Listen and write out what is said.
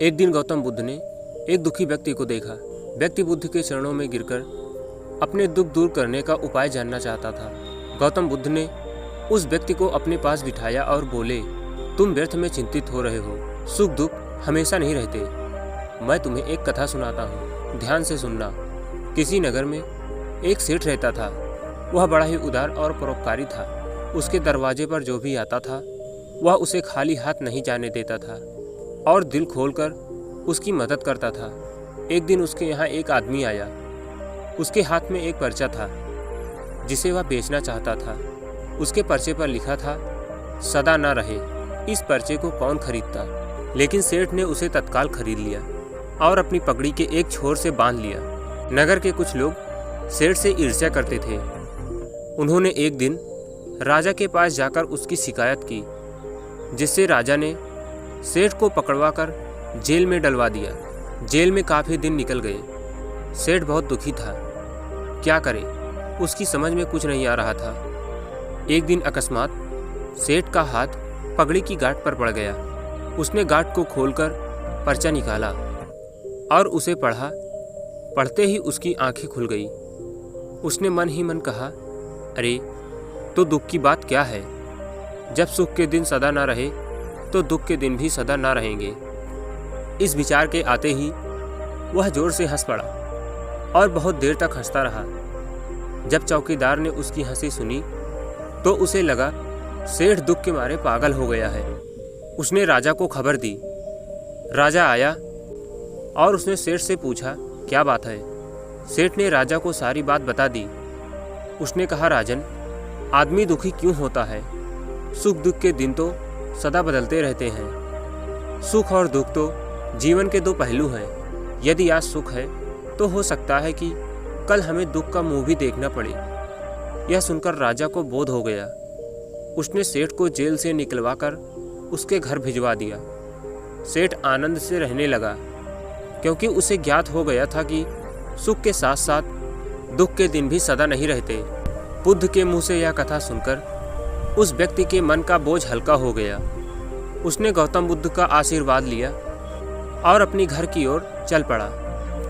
एक दिन गौतम बुद्ध ने एक दुखी व्यक्ति को देखा। व्यक्ति बुद्ध के चरणों में गिरकर अपने दुख दूर करने का उपाय जानना चाहता था। गौतम बुद्ध ने उस व्यक्ति को अपने पास बिठाया और बोले, तुम व्यर्थ में चिंतित हो रहे हो। सुख दुख हमेशा नहीं रहते। मैं तुम्हें एक कथा सुनाता हूँ, ध्यान से सुनना। किसी नगर में एक सेठ रहता था। वह बड़ा ही उदार और परोपकारी था। उसके दरवाजे पर जो भी आता था वह उसे खाली हाथ नहीं जाने देता था और दिल खोलकर उसकी मदद करता था। एक दिन उसके यहाँ एक आदमी आया। उसके हाथ में एक पर्चा था जिसे वह बेचना चाहता था। उसके पर्चे पर लिखा था, सदा न रहे। इस पर्चे को कौन खरीदता? लेकिन सेठ ने उसे तत्काल खरीद लिया और अपनी पगड़ी के एक छोर से बांध लिया। नगर के कुछ लोग सेठ से ईर्ष्या करते थे। उन्होंने एक दिन राजा के पास जाकर उसकी शिकायत की, जिससे राजा ने सेठ को पकड़वाकर जेल में डलवा दिया। जेल में काफ़ी दिन निकल गए। सेठ बहुत दुखी था। क्या करे, उसकी समझ में कुछ नहीं आ रहा था। एक दिन अकस्मात सेठ का हाथ पगड़ी की गांठ पर पड़ गया। उसने गांठ को खोलकर पर्चा निकाला और उसे पढ़ा। पढ़ते ही उसकी आंखें खुल गई। उसने मन ही मन कहा, अरे तो दुख की बात क्या है? जब सुख के दिन सदा ना रहे तो दुख के दिन भी सदा ना रहेंगे। इस विचार के आते ही वह जोर से हंस पड़ा और बहुत देर तक हंसता रहा। जब चौकीदार ने उसकी हंसी सुनी तो उसे लगा सेठ दुख के मारे पागल हो गया है। उसने राजा को खबर दी। राजा आया और उसने सेठ से पूछा, क्या बात है? सेठ ने राजा को सारी बात बता दी। उसने कहा, राजन, आदमी दुखी क्यों होता है? सुख दुख के दिन तो सदा बदलते रहते हैं। सुख और दुख तो जीवन के दो पहलू हैं। यदि आज सुख है तो हो सकता है कि कल हमें दुख का मुंह भी देखना पड़े। यह सुनकर राजा को बोध हो गया। उसने सेठ को जेल से निकलवाकर उसके घर भिजवा दिया। सेठ आनंद से रहने लगा, क्योंकि उसे ज्ञात हो गया था कि सुख के साथ साथ दुख के दिन भी सदा नहीं रहते। बुद्ध के मुंह से यह कथा सुनकर उस व्यक्ति के मन का बोझ हल्का हो गया। उसने गौतम बुद्ध का आशीर्वाद लिया और अपनी घर की ओर चल पड़ा।